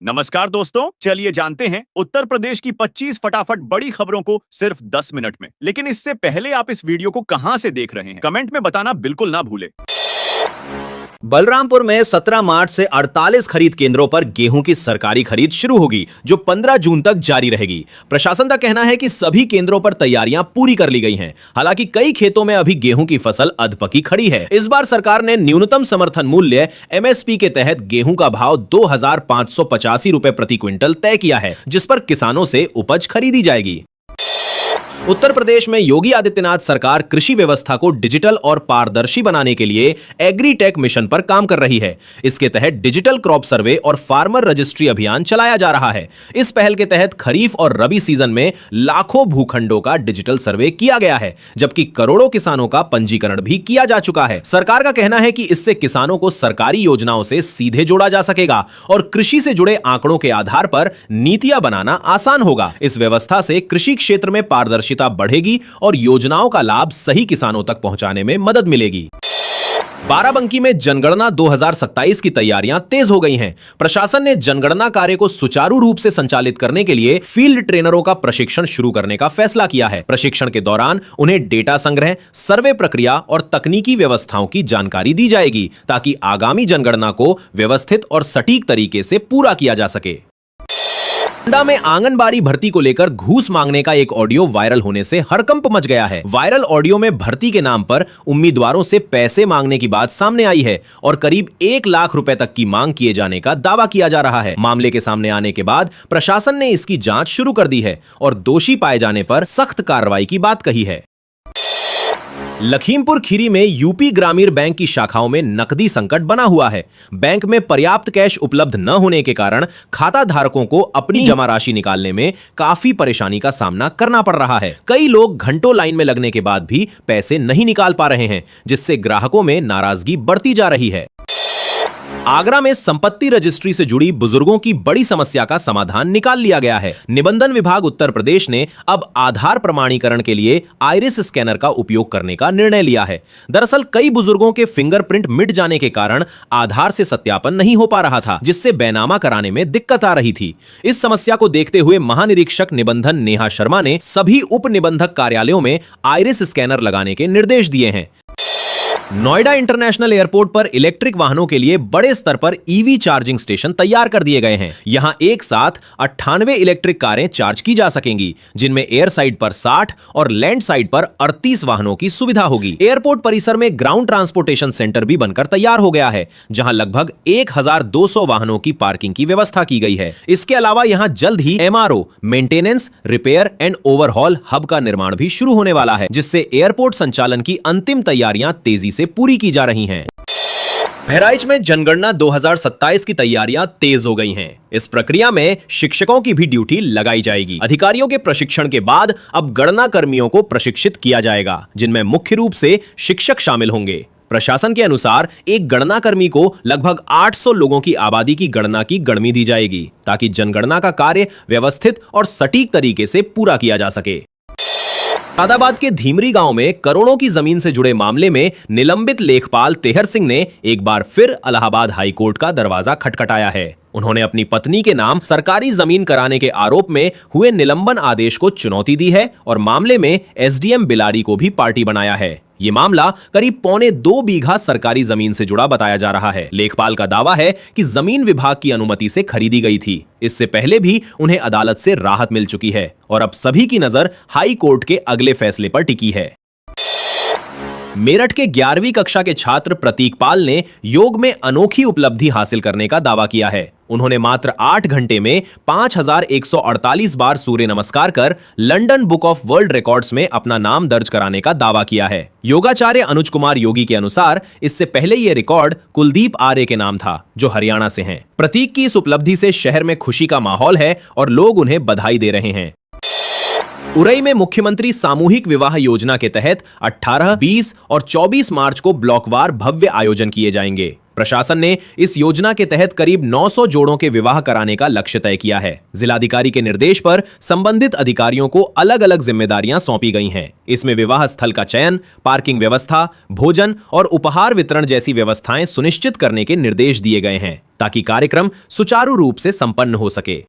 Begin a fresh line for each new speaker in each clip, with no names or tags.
नमस्कार दोस्तों, चलिए जानते हैं उत्तर प्रदेश की 25 फटाफट बड़ी खबरों को सिर्फ 10 मिनट में। लेकिन इससे पहले आप इस वीडियो को कहां से देख रहे हैं, कमेंट में बताना बिल्कुल ना भूलें।
बलरामपुर में 17 मार्च से 48 खरीद केंद्रों पर गेहूं की सरकारी खरीद शुरू होगी, जो 15 जून तक जारी रहेगी। प्रशासन का कहना है कि सभी केंद्रों पर तैयारियां पूरी कर ली गई हैं। हालांकि कई खेतों में अभी गेहूं की फसल अधपकी खड़ी है। इस बार सरकार ने न्यूनतम समर्थन मूल्य एमएसपी के तहत गेहूं का भाव 2585 रुपए प्रति क्विंटल तय किया है, जिस पर किसानों से उपज खरीदी जाएगी। उत्तर प्रदेश में योगी आदित्यनाथ सरकार कृषि व्यवस्था को डिजिटल और पारदर्शी बनाने के लिए एग्रीटेक मिशन पर काम कर रही है। इसके तहत डिजिटल क्रॉप सर्वे और फार्मर रजिस्ट्री अभियान चलाया जा रहा है। इस पहल के तहत खरीफ और रबी सीजन में लाखों भूखंडों का डिजिटल सर्वे किया गया है, जबकि करोड़ों किसानों का पंजीकरण भी किया जा चुका है। सरकार का कहना है कि इससे किसानों को सरकारी योजनाओं से सीधे जोड़ा जा सकेगा और कृषि से जुड़े आंकड़ों के आधार पर नीतियां बनाना आसान होगा। इस व्यवस्था से कृषि क्षेत्र में पारदर्शिता बढ़ेगी और योजनाओं का लाभ सही किसानों तक पहुंचाने में मदद मिलेगी। बाराबंकी में जनगणना 2027 की तैयारियां तेज हो गई हैं। प्रशासन ने जनगणना कार्य को सुचारू रूप से संचालित करने के लिए फील्ड ट्रेनरों का प्रशिक्षण शुरू करने का फैसला किया है। प्रशिक्षण के दौरान उन्हें डेटा संग्रह, सर्वे प्रक्रिया और तकनीकी व्यवस्थाओं की जानकारी दी जाएगी, ताकि आगामी जनगणना को व्यवस्थित और सटीक तरीके से पूरा किया जा सके। गोंडा में आंगनबाड़ी भर्ती को लेकर घूस मांगने का एक ऑडियो वायरल होने से हड़कंप मच गया है। वायरल ऑडियो में भर्ती के नाम पर उम्मीदवारों से पैसे मांगने की बात सामने आई है और करीब 1 लाख रुपए तक की मांग किए जाने का दावा किया जा रहा है। मामले के सामने आने के बाद प्रशासन ने इसकी जांच शुरू कर दी है और दोषी पाए जाने पर सख्त कार्रवाई की बात कही है। लखीमपुर खीरी में यूपी ग्रामीण बैंक की शाखाओं में नकदी संकट बना हुआ है। बैंक में पर्याप्त कैश उपलब्ध न होने के कारण खाता धारकों को अपनी जमा राशि निकालने में काफी परेशानी का सामना करना पड़ रहा है। कई लोग घंटों लाइन में लगने के बाद भी पैसे नहीं निकाल पा रहे हैं, जिससे ग्राहकों में नाराजगी बढ़ती जा रही है। आगरा में संपत्ति रजिस्ट्री से जुड़ी बुजुर्गों की बड़ी समस्या का समाधान निकाल लिया गया है। निबंधन विभाग उत्तर प्रदेश ने अब आधार प्रमाणीकरण के लिए आइरिस स्कैनर का उपयोग करने का निर्णय लिया है। दरअसल कई बुजुर्गों के फिंगरप्रिंट मिट जाने के कारण आधार से सत्यापन नहीं हो पा रहा था, जिससे बैनामा कराने में दिक्कत आ रही थी। इस समस्या को देखते हुए महानिरीक्षक निबंधन नेहा शर्मा ने सभी उप निबंधक कार्यालयों में आइरिस स्कैनर लगाने के निर्देश दिए हैं। नोएडा इंटरनेशनल एयरपोर्ट पर इलेक्ट्रिक वाहनों के लिए बड़े स्तर पर ईवी चार्जिंग स्टेशन तैयार कर दिए गए हैं। यहां एक साथ 98 इलेक्ट्रिक कारें चार्ज की जा सकेंगी, जिनमें एयर साइड पर 60 और लैंड साइड पर 38 वाहनों की सुविधा होगी। एयरपोर्ट परिसर में ग्राउंड ट्रांसपोर्टेशन सेंटर भी बनकर तैयार हो गया है, जहां लगभग 1200 वाहनों की पार्किंग की व्यवस्था की गई है। इसके अलावा यहां जल्द ही MRO maintenance, repair and overhaul hub का निर्माण भी शुरू होने वाला है, जिससे एयरपोर्ट संचालन की अंतिम तैयारियां तेजी से पूरी की जा रही हैं। बहराइच में जनगणना 2027 की तैयारियां तेज हो गई हैं। इस प्रक्रिया में शिक्षकों की भी ड्यूटी लगाई जाएगी। अधिकारियों के प्रशिक्षण के बाद अब गणना कर्मियों को प्रशिक्षित किया जाएगा, जिनमें मुख्य रूप से शिक्षक शामिल होंगे। प्रशासन के अनुसार एक गणना कर्मी को लगभग 800 लोगों की आबादी की गणना की गणमी दी जाएगी, ताकि जनगणना का कार्य व्यवस्थित और सटीक तरीके से पूरा किया जा सके। मुरादाबाद के धीमरी गांव में करोड़ों की जमीन से जुड़े मामले में निलंबित लेखपाल तेहर सिंह ने एक बार फिर इलाहाबाद हाई कोर्ट का दरवाजा खटखटाया है। उन्होंने अपनी पत्नी के नाम सरकारी जमीन कराने के आरोप में हुए निलंबन आदेश को चुनौती दी है और मामले में एसडीएम बिलारी को भी पार्टी बनाया है। ये मामला करीब 1.25 बीघा सरकारी जमीन से जुड़ा बताया जा रहा है। लेखपाल का दावा है कि जमीन विभाग की अनुमति से खरीदी गई थी। इससे पहले भी उन्हें अदालत से राहत मिल चुकी है और अब सभी की नजर हाई कोर्ट के अगले फैसले पर टिकी है। मेरठ के 11वीं कक्षा के छात्र प्रतीक पाल ने योग में अनोखी उपलब्धि हासिल करने का दावा किया है। उन्होंने मात्र 8 घंटे में 5148 बार सूर्य नमस्कार कर London book of world records में अपना नाम दर्ज कराने का दावा किया है। योगाचार्य अनुज कुमार योगी के अनुसार इससे पहले यह रिकॉर्ड कुलदीप आर्य के नाम था, जो हरियाणा से हैं। प्रतीक की इस उपलब्धि से शहर में खुशी का माहौल है और लोग उन्हें बधाई दे रहे हैं। उरई में मुख्यमंत्री सामूहिक विवाह योजना के तहत 18, 20 और 24 मार्च को ब्लॉकवार भव्य आयोजन किए जाएंगे। प्रशासन ने इस योजना के तहत करीब 900 जोड़ों के विवाह कराने का लक्ष्य तय किया है। जिलाधिकारी के निर्देश पर संबंधित अधिकारियों को अलग अलग जिम्मेदारियां सौंपी गई हैं। इसमें विवाह स्थल का चयन, पार्किंग व्यवस्था, भोजन और उपहार वितरण जैसी व्यवस्थाएं सुनिश्चित करने के निर्देश दिए गए हैं ताकि कार्यक्रम सुचारू रूप से संपन्न हो सके।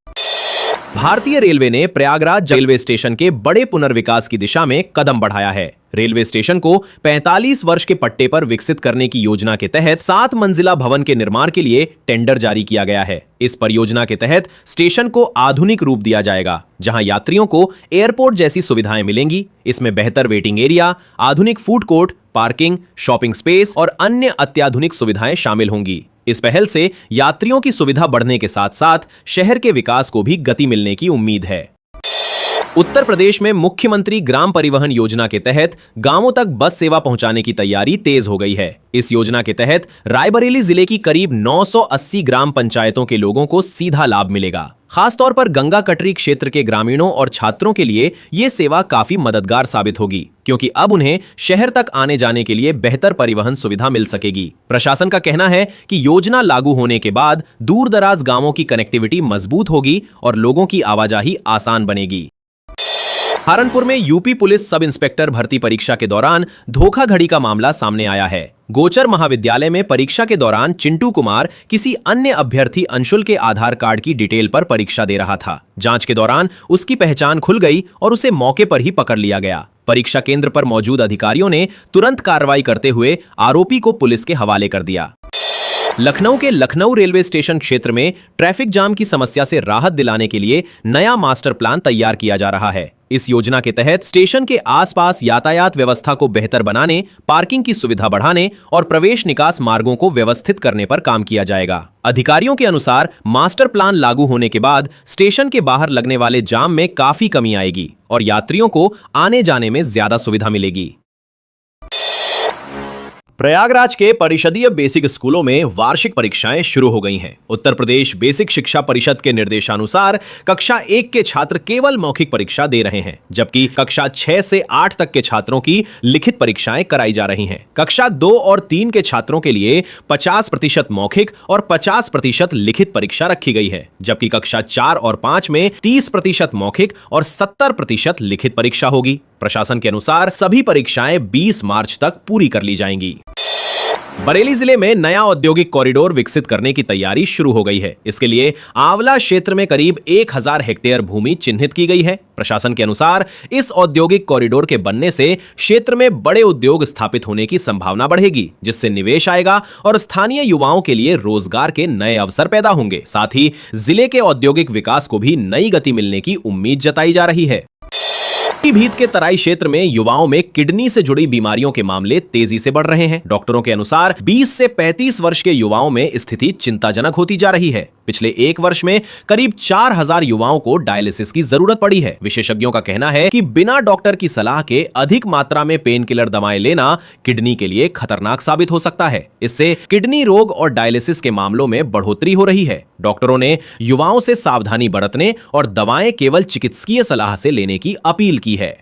भारतीय रेलवे ने प्रयागराज रेलवे स्टेशन के बड़े पुनर्विकास की दिशा में कदम बढ़ाया है। रेलवे स्टेशन को 45 वर्ष के पट्टे पर विकसित करने की योजना के तहत 7 मंजिला भवन के निर्माण के लिए टेंडर जारी किया गया है। इस परियोजना के तहत स्टेशन को आधुनिक रूप दिया जाएगा, जहां यात्रियों को एयरपोर्ट जैसी सुविधाएं मिलेंगी। इसमें बेहतर वेटिंग एरिया, आधुनिक food court, parking, shopping space और अन्य अत्याधुनिक सुविधाएं शामिल होंगी। इस पहल से यात्रियों की सुविधा बढ़ने के साथ साथ शहर के विकास को भी गति मिलने की उम्मीद है। उत्तर प्रदेश में मुख्यमंत्री ग्राम परिवहन योजना के तहत गांवों तक बस सेवा पहुंचाने की तैयारी तेज हो गई है। इस योजना के तहत रायबरेली जिले की करीब 980 ग्राम पंचायतों के लोगों को सीधा लाभ मिलेगा। खासतौर पर गंगा कटरी क्षेत्र के ग्रामीणों और छात्रों के लिए ये सेवा काफी मददगार साबित होगी, क्योंकि अब उन्हें शहर तक आने जाने के लिए बेहतर परिवहन सुविधा मिल सकेगी। प्रशासन का कहना है कि योजना लागू होने के बाद दूर दराज गांवों की कनेक्टिविटी मजबूत होगी और लोगों की आवाजाही आसान बनेगी। सहारनपुर में यूपी पुलिस सब इंस्पेक्टर भर्ती परीक्षा के दौरान धोखाधड़ी का मामला सामने आया है। गोचर महाविद्यालय में परीक्षा के दौरान चिंटू कुमार किसी अन्य अभ्यर्थी अंशुल के आधार कार्ड की डिटेल पर परीक्षा दे रहा था। जांच के दौरान उसकी पहचान खुल गई और उसे मौके पर ही पकड़ लिया गया। परीक्षा केंद्र पर मौजूद अधिकारियों ने तुरंत कार्रवाई करते हुए आरोपी को पुलिस के हवाले कर दिया। लखनऊ के लखनऊ रेलवे स्टेशन क्षेत्र में ट्रैफिक जाम की समस्या से राहत दिलाने के लिए नया मास्टर प्लान तैयार किया जा रहा है। इस योजना के तहत स्टेशन के आसपास यातायात व्यवस्था को बेहतर बनाने, पार्किंग की सुविधा बढ़ाने और प्रवेश निकास मार्गों को व्यवस्थित करने पर काम किया जाएगा। अधिकारियों के अनुसार मास्टर प्लान लागू होने के बाद स्टेशन के बाहर लगने वाले जाम में काफी कमी आएगी और यात्रियों को आने जाने में ज्यादा सुविधा मिलेगी। प्रयागराज के परिषदीय बेसिक स्कूलों में वार्षिक परीक्षाएं शुरू हो गई हैं। उत्तर प्रदेश बेसिक शिक्षा परिषद के निर्देशानुसार कक्षा 1 के छात्र केवल मौखिक परीक्षा दे रहे हैं, जबकि कक्षा 6 से 8 तक के छात्रों की लिखित परीक्षाएं कराई जा रही हैं। कक्षा 2 और 3 के छात्रों के लिए 50% मौखिक और 50% लिखित परीक्षा रखी गई है, जबकि कक्षा 4 और 5 में 30% मौखिक और 70% लिखित परीक्षा होगी। प्रशासन के अनुसार सभी परीक्षाएं 20 मार्च तक पूरी कर ली जाएंगी। बरेली जिले में नया औद्योगिक कॉरिडोर विकसित करने की तैयारी शुरू हो गई है। इसके लिए आंवला क्षेत्र में करीब 1000 हेक्टेयर भूमि चिन्हित की गई है। प्रशासन के अनुसार इस औद्योगिक कॉरिडोर के बनने से क्षेत्र में बड़े उद्योग स्थापित होने की संभावना बढ़ेगी, जिससे निवेश आएगा और स्थानीय युवाओं के लिए रोजगार के नए अवसर पैदा होंगे। साथ ही जिले के औद्योगिक विकास को भी नई गति मिलने की उम्मीद जताई जा रही है। पीलीभीत के तराई क्षेत्र में युवाओं में किडनी से जुड़ी बीमारियों के मामले तेजी से बढ़ रहे हैं। डॉक्टरों के अनुसार 20 से 35 वर्ष के युवाओं में स्थिति चिंताजनक होती जा रही है। पिछले 1 वर्ष में करीब 4000 युवाओं को डायलिसिस की जरूरत पड़ी है। विशेषज्ञों का कहना है कि बिना डॉक्टर की सलाह के अधिक मात्रा में पेन किलर दवाएं लेना किडनी के लिए खतरनाक साबित हो सकता है। इससे किडनी रोग और डायलिसिस के मामलों में बढ़ोतरी हो रही है। डॉक्टरों ने युवाओं से सावधानी बरतने और दवाएं केवल चिकित्सकीय सलाह से लेने की अपील की है।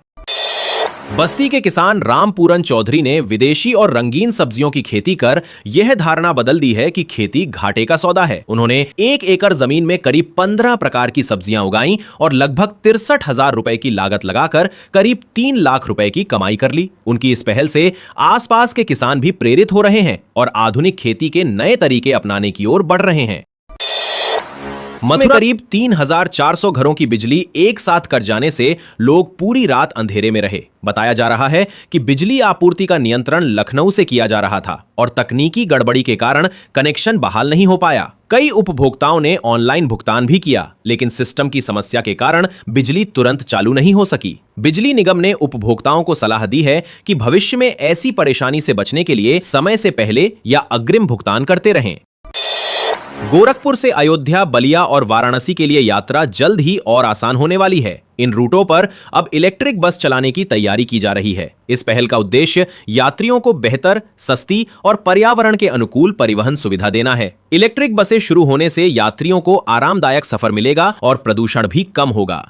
बस्ती के किसान रामपूरन चौधरी ने विदेशी और रंगीन सब्जियों की खेती कर यह धारणा बदल दी है कि खेती घाटे का सौदा है। उन्होंने 1 एकड़ जमीन में करीब 15 प्रकार की सब्जियां उगाई और लगभग 63,000 रुपए की लागत लगाकर करीब 3 लाख रुपए की कमाई कर ली। उनकी इस पहल से आसपास के किसान भी प्रेरित हो रहे हैं और आधुनिक खेती के नए तरीके अपनाने की ओर बढ़ रहे हैं। मथुरा में करीब 3400 घरों की बिजली एक साथ कट जाने से लोग पूरी रात अंधेरे में रहे। बताया जा रहा है कि बिजली आपूर्ति का नियंत्रण लखनऊ से किया जा रहा था और तकनीकी गड़बड़ी के कारण कनेक्शन बहाल नहीं हो पाया। कई उपभोक्ताओं ने ऑनलाइन भुगतान भी किया, लेकिन सिस्टम की समस्या के कारण बिजली तुरंत चालू नहीं हो सकी। बिजली निगम ने उपभोक्ताओं को सलाह दी है कि भविष्य में ऐसी परेशानी से बचने के लिए समय से पहले या अग्रिम भुगतान करते रहें। गोरखपुर से अयोध्या, बलिया और वाराणसी के लिए यात्रा जल्द ही और आसान होने वाली है। इन रूटों पर अब इलेक्ट्रिक बस चलाने की तैयारी की जा रही है। इस पहल का उद्देश्य यात्रियों को बेहतर, सस्ती और पर्यावरण के अनुकूल परिवहन सुविधा देना है। इलेक्ट्रिक बसें शुरू होने से यात्रियों को आरामदायक सफर मिलेगा और प्रदूषण भी कम होगा।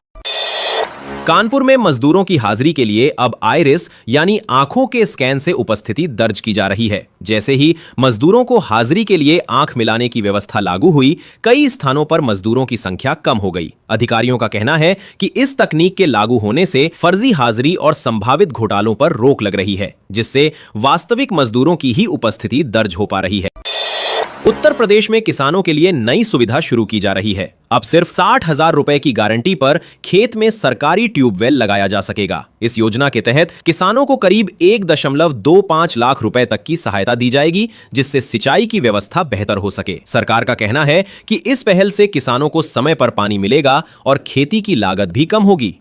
कानपुर में मजदूरों की हाजिरी के लिए अब आइरिस यानी आंखों के स्कैन से उपस्थिति दर्ज की जा रही है। जैसे ही मजदूरों को हाजिरी के लिए आंख मिलाने की व्यवस्था लागू हुई, कई स्थानों पर मजदूरों की संख्या कम हो गई। अधिकारियों का कहना है कि इस तकनीक के लागू होने से फर्जी हाजिरी और संभावित घोटालों पर रोक लग रही है, जिससे वास्तविक मजदूरों की ही उपस्थिति दर्ज हो पा रही है। उत्तर प्रदेश में किसानों के लिए नई सुविधा शुरू की जा रही है। अब सिर्फ 60,000 रुपए की गारंटी पर खेत में सरकारी ट्यूबवेल लगाया जा सकेगा। इस योजना के तहत किसानों को करीब 1.25 लाख रुपए तक की सहायता दी जाएगी, जिससे सिंचाई की व्यवस्था बेहतर हो सके। सरकार का कहना है कि इस पहल से किसानों को समय पर पानी मिलेगा और खेती की लागत भी कम होगी।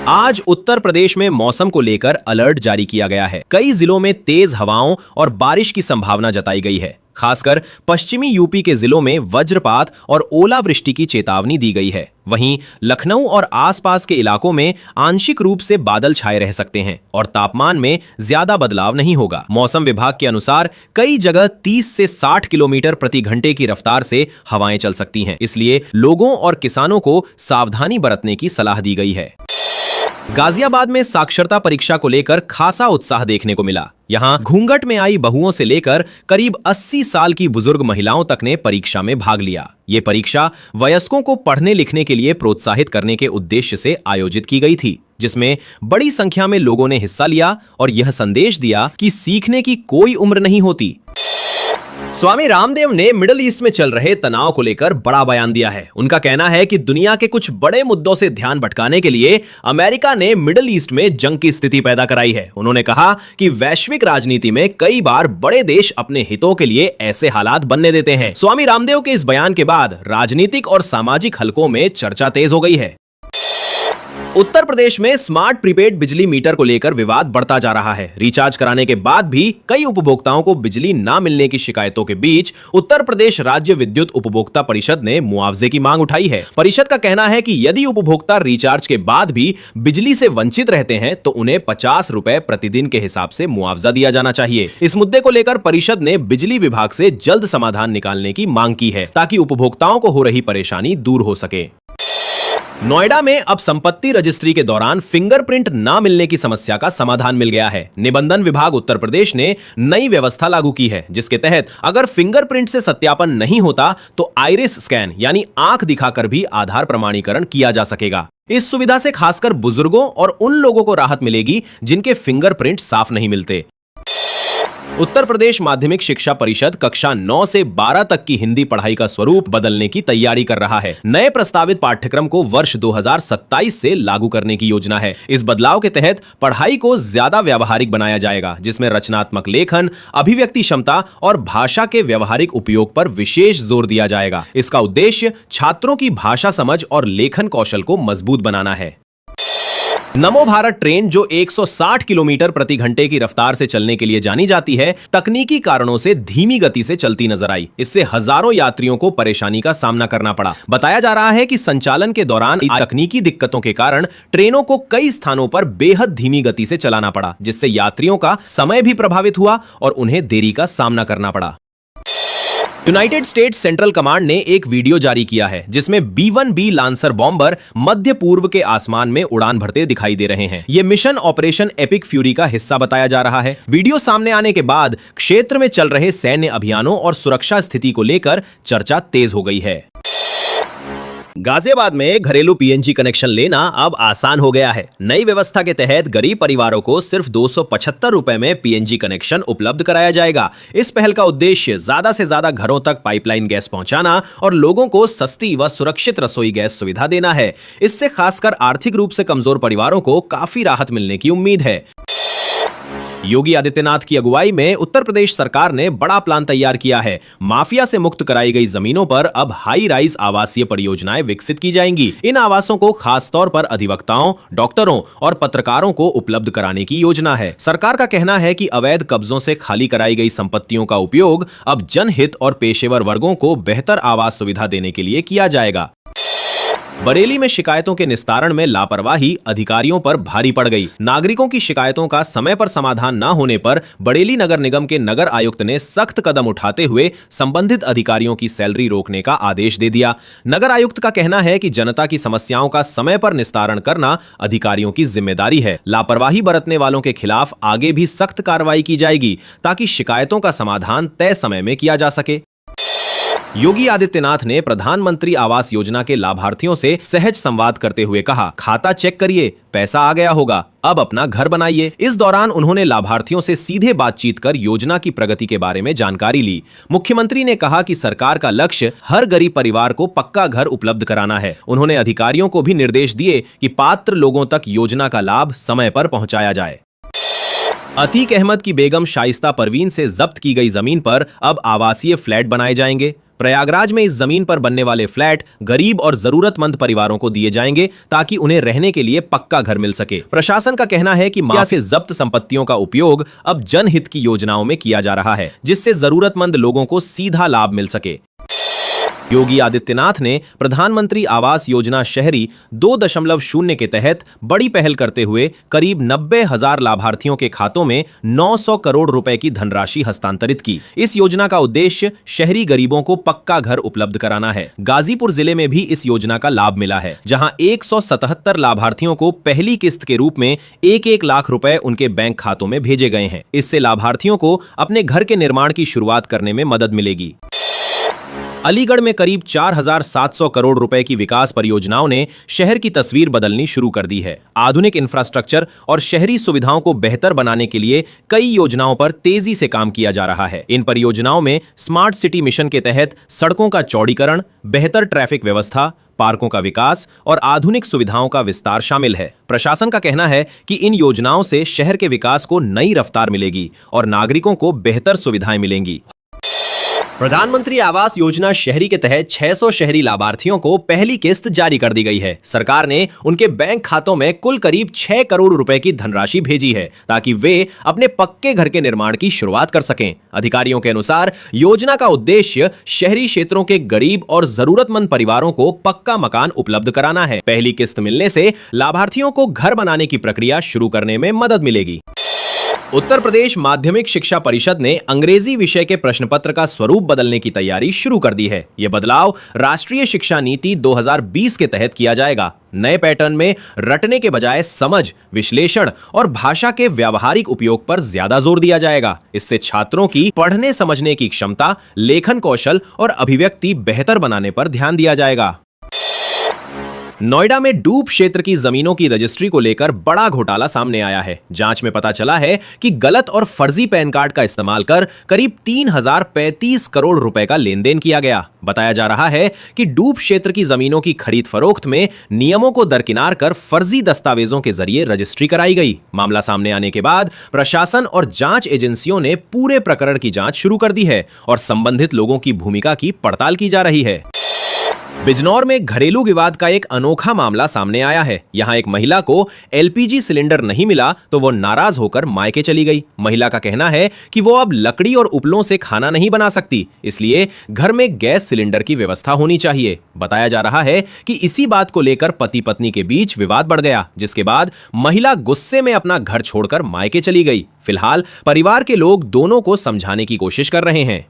आज उत्तर प्रदेश में मौसम को लेकर अलर्ट जारी किया गया है। कई जिलों में तेज हवाओं और बारिश की संभावना जताई गई है। खासकर पश्चिमी यूपी के जिलों में वज्रपात और ओलावृष्टि की चेतावनी दी गई है। वहीं लखनऊ और आसपास के इलाकों में आंशिक रूप से बादल छाए रह सकते हैं और तापमान में ज्यादा बदलाव नहीं होगा। मौसम विभाग के अनुसार कई जगह 30 से 60 किलोमीटर प्रति घंटे की रफ्तार से हवाएं चल सकती हैं। इसलिए लोगों और किसानों को सावधानी बरतने की सलाह दी गई है। गाजियाबाद में साक्षरता परीक्षा को लेकर खासा उत्साह देखने को मिला। यहां घूंघट में आई बहुओं से लेकर करीब 80 साल की बुजुर्ग महिलाओं तक ने परीक्षा में भाग लिया। ये परीक्षा वयस्कों को पढ़ने लिखने के लिए प्रोत्साहित करने के उद्देश्य से आयोजित की गई थी, जिसमें बड़ी संख्या में लोगों ने हिस्सा लिया और यह संदेश दिया कि सीखने की कोई उम्र नहीं होती। स्वामी रामदेव ने मिडिल ईस्ट में चल रहे तनाव को लेकर बड़ा बयान दिया है। उनका कहना है कि दुनिया के कुछ बड़े मुद्दों से ध्यान भटकाने के लिए अमेरिका ने मिडिल ईस्ट में जंग की स्थिति पैदा कराई है। उन्होंने कहा कि वैश्विक राजनीति में कई बार बड़े देश अपने हितों के लिए ऐसे हालात बनने देते हैं। स्वामी रामदेव के इस बयान के बाद राजनीतिक और सामाजिक हलकों में चर्चा तेज हो गई है। उत्तर प्रदेश में स्मार्ट प्रीपेड बिजली मीटर को लेकर विवाद बढ़ता जा रहा है। रिचार्ज कराने के बाद भी कई उपभोक्ताओं को बिजली ना मिलने की शिकायतों के बीच उत्तर प्रदेश राज्य विद्युत उपभोक्ता परिषद ने मुआवजे की मांग उठाई है। परिषद का कहना है कि यदि उपभोक्ता रिचार्ज के बाद भी बिजली से वंचित रहते हैं तो उन्हें 50 रुपए प्रतिदिन के हिसाब से मुआवजा दिया जाना चाहिए। इस मुद्दे को लेकर परिषद ने बिजली विभाग से जल्द समाधान निकालने की मांग की है, ताकि उपभोक्ताओं को हो रही परेशानी दूर हो सके। नोएडा में अब संपत्ति रजिस्ट्री के दौरान फिंगरप्रिंट ना मिलने की समस्या का समाधान मिल गया है। निबंधन विभाग उत्तर प्रदेश ने नई व्यवस्था लागू की है, जिसके तहत अगर फिंगरप्रिंट से सत्यापन नहीं होता तो आइरिस स्कैन यानी आंख दिखाकर भी आधार प्रमाणीकरण किया जा सकेगा। इस सुविधा से खासकर बुजुर्गों और उन लोगों को राहत मिलेगी जिनके फिंगरप्रिंट साफ नहीं मिलते। उत्तर प्रदेश माध्यमिक शिक्षा परिषद कक्षा 9 से 12 तक की हिंदी पढ़ाई का स्वरूप बदलने की तैयारी कर रहा है। नए प्रस्तावित पाठ्यक्रम को वर्ष 2027 से लागू करने की योजना है। इस बदलाव के तहत पढ़ाई को ज्यादा व्यावहारिक बनाया जाएगा, जिसमें रचनात्मक लेखन, अभिव्यक्ति क्षमता और भाषा के व्यावहारिक उपयोग पर विशेष जोर दिया जाएगा। इसका उद्देश्य छात्रों की भाषा समझ और लेखन कौशल को मजबूत बनाना है। नमो भारत ट्रेन, जो 160 किलोमीटर प्रति घंटे की रफ्तार से चलने के लिए जानी जाती है, तकनीकी कारणों से धीमी गति से चलती नजर आई। इससे हजारों यात्रियों को परेशानी का सामना करना पड़ा। बताया जा रहा है कि संचालन के दौरान तकनीकी दिक्कतों के कारण ट्रेनों को कई स्थानों पर बेहद धीमी गति से चलाना पड़ा, जिससे यात्रियों का समय भी प्रभावित हुआ और उन्हें देरी का सामना करना पड़ा। यूनाइटेड स्टेट्स सेंट्रल कमांड ने एक वीडियो जारी किया है, जिसमें B-1B लांसर बॉम्बर मध्य पूर्व के आसमान में उड़ान भरते दिखाई दे रहे हैं। यह मिशन ऑपरेशन एपिक फ्यूरी का हिस्सा बताया जा रहा है। वीडियो सामने आने के बाद क्षेत्र में चल रहे सैन्य अभियानों और सुरक्षा स्थिति को लेकर चर्चा तेज हो गई है। गाजियाबाद में घरेलू पीएनजी कनेक्शन लेना अब आसान हो गया है। नई व्यवस्था के तहत गरीब परिवारों को सिर्फ 275 रुपए में पीएनजी कनेक्शन उपलब्ध कराया जाएगा। इस पहल का उद्देश्य ज्यादा से ज्यादा घरों तक पाइपलाइन गैस पहुंचाना और लोगों को सस्ती व सुरक्षित रसोई गैस सुविधा देना है। इससे खासकर आर्थिक रूप से कमजोर परिवारों को काफी राहत मिलने की उम्मीद है। योगी आदित्यनाथ की अगुवाई में उत्तर प्रदेश सरकार ने बड़ा प्लान तैयार किया है। माफिया से मुक्त कराई गई जमीनों पर अब हाई राइज आवासीय परियोजनाएं विकसित की जाएंगी। इन आवासों को खास तौर पर अधिवक्ताओं, डॉक्टरों और पत्रकारों को उपलब्ध कराने की योजना है। सरकार का कहना है कि अवैध कब्जों से खाली कराई गई संपत्तियों का उपयोग अब जनहित और पेशेवर वर्गों को बेहतर आवास सुविधा देने के लिए किया जाएगा। बरेली में शिकायतों के निस्तारण में लापरवाही अधिकारियों पर भारी पड़ गई। नागरिकों की शिकायतों का समय पर समाधान न होने पर बरेली नगर निगम के नगर आयुक्त ने सख्त कदम उठाते हुए संबंधित अधिकारियों की सैलरी रोकने का आदेश दे दिया। नगर आयुक्त का कहना है कि जनता की समस्याओं का समय पर निस्तारण करना अधिकारियों की जिम्मेदारी है। लापरवाही बरतने वालों के खिलाफ आगे भी सख्त कार्रवाई की जाएगी ताकि शिकायतों का समाधान तय समय में किया जा सके। योगी आदित्यनाथ ने प्रधानमंत्री आवास योजना के लाभार्थियों से सहज संवाद करते हुए कहा, खाता चेक करिए, पैसा आ गया होगा, अब अपना घर बनाइए। इस दौरान उन्होंने लाभार्थियों से सीधे बातचीत कर योजना की प्रगति के बारे में जानकारी ली। मुख्यमंत्री ने कहा कि सरकार का लक्ष्य हर गरीब परिवार को पक्का घर उपलब्ध कराना है। उन्होंने अधिकारियों को भी निर्देश दिए कि पात्र लोगों तक योजना का लाभ समय पर पहुंचाया जाए। अतीक अहमद की बेगम शाइस्ता परवीन से जब्त की गई जमीन पर अब आवासीय फ्लैट बनाए जाएंगे। प्रयागराज में इस जमीन पर बनने वाले फ्लैट गरीब और जरूरतमंद परिवारों को दिए जाएंगे ताकि उन्हें रहने के लिए पक्का घर मिल सके। प्रशासन का कहना है कि माफिया से जब्त संपत्तियों का उपयोग अब जनहित की योजनाओं में किया जा रहा है, जिससे जरूरतमंद लोगों को सीधा लाभ मिल सके। योगी आदित्यनाथ ने प्रधानमंत्री आवास योजना शहरी 2.0 के तहत बड़ी पहल करते हुए करीब 90,000 लाभार्थियों के खातों में 900 करोड़ रुपए की धनराशि हस्तांतरित की। इस योजना का उद्देश्य शहरी गरीबों को पक्का घर उपलब्ध कराना है। गाजीपुर जिले में भी इस योजना का लाभ मिला है, जहां 177 लाभार्थियों को पहली किस्त के रूप में 1-1 लाख रुपए उनके बैंक खातों में भेजे गए हैं। इससे लाभार्थियों को अपने घर के निर्माण की शुरुआत करने में मदद मिलेगी। अलीगढ़ में करीब 4,700 करोड़ रुपए की विकास परियोजनाओं ने शहर की तस्वीर बदलनी शुरू कर दी है। आधुनिक इंफ्रास्ट्रक्चर और शहरी सुविधाओं को बेहतर बनाने के लिए कई योजनाओं पर तेजी से काम किया जा रहा है। इन परियोजनाओं में स्मार्ट सिटी मिशन के तहत सड़कों का चौड़ीकरण, बेहतर ट्रैफिक व्यवस्था, पार्कों का विकास और आधुनिक सुविधाओं का विस्तार शामिल है। प्रशासन का कहना है कि इन योजनाओं से शहर के विकास को नई रफ्तार मिलेगी और नागरिकों को बेहतर सुविधाएं मिलेंगी। प्रधानमंत्री आवास योजना शहरी के तहत 600 शहरी लाभार्थियों को पहली किस्त जारी कर दी गई है। सरकार ने उनके बैंक खातों में कुल करीब 6 करोड़ रुपए की धनराशि भेजी है ताकि वे अपने पक्के घर के निर्माण की शुरुआत कर सकें। अधिकारियों के अनुसार योजना का उद्देश्य शहरी क्षेत्रों के गरीब और जरूरतमंद परिवारों को पक्का मकान उपलब्ध कराना है। पहली किस्त मिलने से लाभार्थियों को घर बनाने की प्रक्रिया शुरू करने में मदद मिलेगी। उत्तर प्रदेश माध्यमिक शिक्षा परिषद ने अंग्रेजी विषय के प्रश्न पत्र का स्वरूप बदलने की तैयारी शुरू कर दी है। यह बदलाव राष्ट्रीय शिक्षा नीति 2020 के तहत किया जाएगा। नए पैटर्न में रटने के बजाय समझ, विश्लेषण और भाषा के व्यावहारिक उपयोग पर ज्यादा जोर दिया जाएगा। इससे छात्रों की पढ़ने समझने की क्षमता, लेखन कौशल और अभिव्यक्ति बेहतर बनाने पर ध्यान दिया जाएगा। नोएडा में डूब क्षेत्र की जमीनों की रजिस्ट्री को लेकर बड़ा घोटाला सामने आया है। जांच में पता चला है कि गलत और फर्जी पैन कार्ड का इस्तेमाल कर करीब 3,035 करोड़ रुपए का लेन देन किया गया। बताया जा रहा है कि डूब क्षेत्र की जमीनों की खरीद फरोख्त में नियमों को दरकिनार कर फर्जी दस्तावेजों के जरिए रजिस्ट्री कराई गई। मामला सामने आने के बाद प्रशासन और जांच एजेंसियों ने पूरे प्रकरण की जांच शुरू कर दी है और संबंधित लोगों की भूमिका की पड़ताल की जा रही है। बिजनौर में घरेलू विवाद का एक अनोखा मामला सामने आया है। यहां एक महिला को एलपीजी सिलेंडर नहीं मिला तो वो नाराज होकर मायके चली गई। महिला का कहना है कि वो अब लकड़ी और उपलों से खाना नहीं बना सकती, इसलिए घर में गैस सिलेंडर की व्यवस्था होनी चाहिए। बताया जा रहा है कि इसी बात को लेकर पति पत्नी के बीच विवाद बढ़ गया, जिसके बाद महिला गुस्से में अपना घर छोड़कर मायके चली गई। फिलहाल परिवार के लोग दोनों को समझाने की कोशिश कर रहे हैं।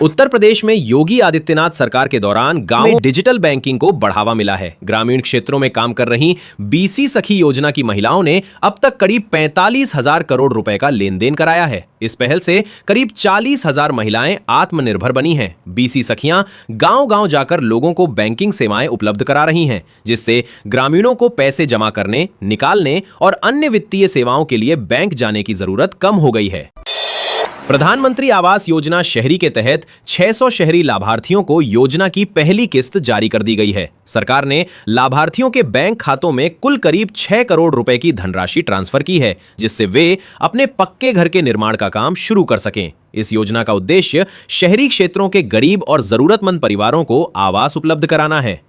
उत्तर प्रदेश में योगी आदित्यनाथ सरकार के दौरान गांव में डिजिटल बैंकिंग को बढ़ावा मिला है। ग्रामीण क्षेत्रों में काम कर रही बीसी सखी योजना की महिलाओं ने अब तक करीब 45,000 करोड़ रुपए का लेन देन कराया है। इस पहल से करीब 40,000 महिलाएं आत्मनिर्भर बनी हैं। बीसी सखियां गांव-गांव जाकर लोगों को बैंकिंग सेवाएं उपलब्ध करा रही हैं, जिससे ग्रामीणों को पैसे जमा करने, निकालने और अन्य वित्तीय सेवाओं के लिए बैंक जाने की जरूरत कम हो गई है। प्रधानमंत्री आवास योजना शहरी के तहत 600 शहरी लाभार्थियों को योजना की पहली किस्त जारी कर दी गई है। सरकार ने लाभार्थियों के बैंक खातों में कुल करीब 6 करोड़ रुपए की धनराशि ट्रांसफर की है, जिससे वे अपने पक्के घर के निर्माण का काम शुरू कर सकें। इस योजना का उद्देश्य शहरी क्षेत्रों के गरीब और जरूरतमंद परिवारों को आवास उपलब्ध कराना है।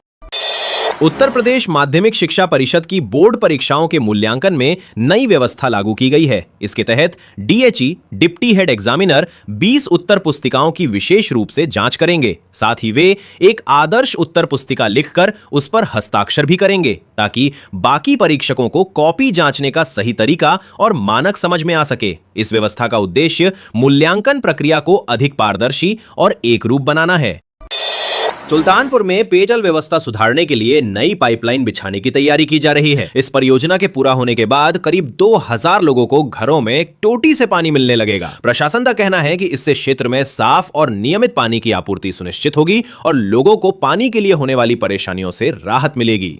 उत्तर प्रदेश माध्यमिक शिक्षा परिषद की बोर्ड परीक्षाओं के मूल्यांकन में नई व्यवस्था लागू की गई है। इसके तहत डीएचई डिप्टी हेड एग्जामिनर 20 उत्तर पुस्तिकाओं की विशेष रूप से जांच करेंगे। साथ ही वे एक आदर्श उत्तर पुस्तिका लिखकर उस पर हस्ताक्षर भी करेंगे, ताकि बाकी परीक्षकों को कॉपी जांचने का सही तरीका और मानक समझ में आ सके। इस व्यवस्था का उद्देश्य मूल्यांकन प्रक्रिया को अधिक पारदर्शी और एकरूप बनाना है। सुल्तानपुर में पेयजल व्यवस्था सुधारने के लिए नई पाइपलाइन बिछाने की तैयारी की जा रही है। इस परियोजना के पूरा होने के बाद करीब 2000 लोगों को घरों में टोटी से पानी मिलने लगेगा। प्रशासन का कहना है कि इससे क्षेत्र में साफ और नियमित पानी की आपूर्ति सुनिश्चित होगी और लोगों को पानी के लिए होने वाली परेशानियों से राहत मिलेगी।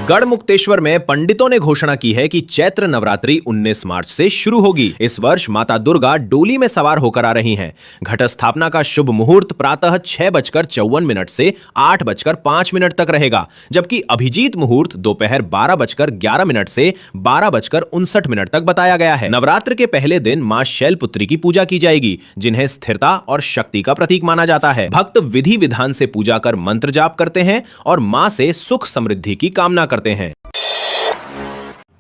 गढ़मुक्तेश्वर में पंडितों ने घोषणा की है कि चैत्र नवरात्रि 19 मार्च से शुरू होगी। इस वर्ष माता दुर्गा डोली में सवार होकर आ रही हैं। घट स्थापना का शुभ मुहूर्त प्रातः 6:54 से 8:05 तक रहेगा, जबकि अभिजीत मुहूर्त दोपहर 12:11 से 12:59 तक बताया गया है। नवरात्र के पहले दिन मां शैलपुत्री की पूजा की जाएगी, जिन्हें स्थिरता और शक्ति का प्रतीक माना जाता है। भक्त विधि विधान से पूजा कर मंत्र जाप करते हैं और मां से सुख समृद्धि की कामना करते हैं।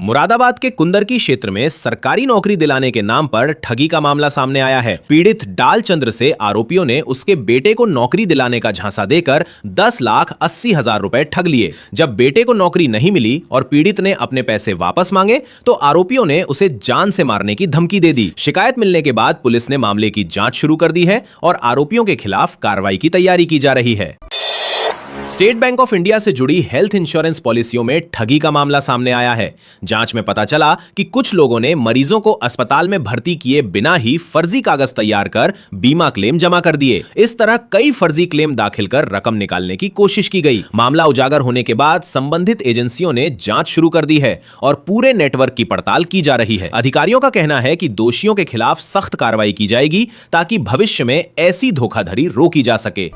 मुरादाबाद के कुंदरकी क्षेत्र में सरकारी नौकरी दिलाने के नाम पर ठगी का मामला सामने आया है। पीड़ित डालचंद्र से आरोपियों ने उसके बेटे को नौकरी दिलाने का झांसा देकर 10,80,000 रुपए ठग लिए। जब बेटे को नौकरी नहीं मिली और पीड़ित ने अपने पैसे वापस मांगे तो आरोपियों ने उसे जान से मारने की धमकी दे दी। शिकायत मिलने के बाद पुलिस ने मामले की जांच शुरू कर दी है और आरोपियों के खिलाफ कार्रवाई की तैयारी की जा रही है। स्टेट बैंक ऑफ इंडिया से जुड़ी हेल्थ इंश्योरेंस पॉलिसियों में ठगी का मामला सामने आया है। जांच में पता चला कि कुछ लोगों ने मरीजों को अस्पताल में भर्ती किए बिना ही फर्जी कागज तैयार कर बीमा क्लेम जमा कर दिए। इस तरह कई फर्जी क्लेम दाखिल कर रकम निकालने की कोशिश की गई। मामला उजागर होने के बाद संबंधित एजेंसियों ने जांच शुरू कर दी है और पूरे नेटवर्क की पड़ताल की जा रही है। अधिकारियों का कहना है कि दोषियों के खिलाफ सख्त कार्रवाई की जाएगी, ताकि भविष्य में ऐसी धोखाधड़ी रोकी जा सके।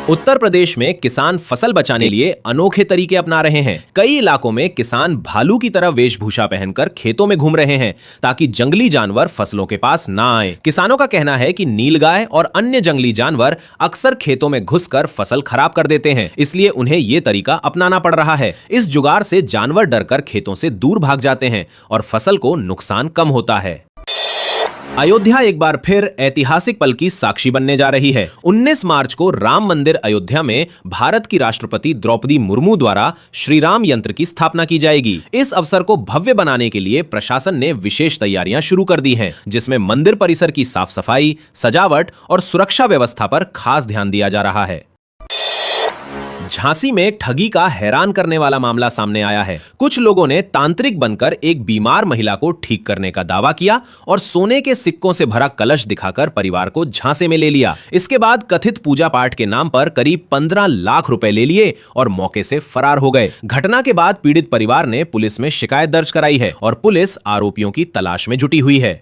उत्तर प्रदेश में किसान फसल बचाने के लिए अनोखे तरीके अपना रहे हैं। कई इलाकों में किसान भालू की तरह वेशभूषा पहनकर खेतों में घूम रहे हैं, ताकि जंगली जानवर फसलों के पास ना आए। किसानों का कहना है कि नीलगाय और अन्य जंगली जानवर अक्सर खेतों में घुसकर फसल खराब कर देते हैं, इसलिए उन्हें यह तरीका अपनाना पड़ रहा है। इस जुगाड़ से जानवर डरकर खेतों से दूर भाग जाते हैं और फसल को नुकसान कम होता है। अयोध्या एक बार फिर ऐतिहासिक पल की साक्षी बनने जा रही है। 19 मार्च को राम मंदिर अयोध्या में भारत की राष्ट्रपति द्रौपदी मुर्मू द्वारा श्री राम यंत्र की स्थापना की जाएगी। इस अवसर को भव्य बनाने के लिए प्रशासन ने विशेष तैयारियां शुरू कर दी हैं, जिसमें मंदिर परिसर की साफ सफाई, सजावट और सुरक्षा व्यवस्था पर खास ध्यान दिया जा रहा है। झांसी में ठगी का हैरान करने वाला मामला सामने आया है। कुछ लोगों ने तांत्रिक बनकर एक बीमार महिला को ठीक करने का दावा किया और सोने के सिक्कों से भरा कलश दिखाकर परिवार को झांसे में ले लिया। इसके बाद कथित पूजा पाठ के नाम पर करीब 15 लाख रुपए ले लिए और मौके से फरार हो गए। घटना के बाद पीड़ित परिवार ने पुलिस में शिकायत दर्ज कराई है और पुलिस आरोपियों की तलाश में जुटी हुई है।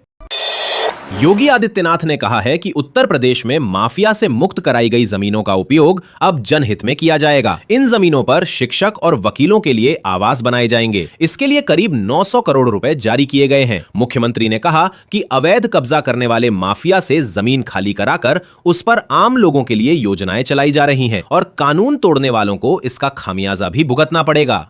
योगी आदित्यनाथ ने कहा है कि उत्तर प्रदेश में माफिया से मुक्त कराई गई जमीनों का उपयोग अब जनहित में किया जाएगा। इन जमीनों पर शिक्षक और वकीलों के लिए आवास बनाए जाएंगे। इसके लिए करीब 900 करोड़ रुपए जारी किए गए हैं। मुख्यमंत्री ने कहा कि अवैध कब्जा करने वाले माफिया से जमीन खाली कराकर उस पर आम लोगों के लिए योजनाएं चलाई जा रही हैं और कानून तोड़ने वालों को इसका खामियाजा भी भुगतना पड़ेगा।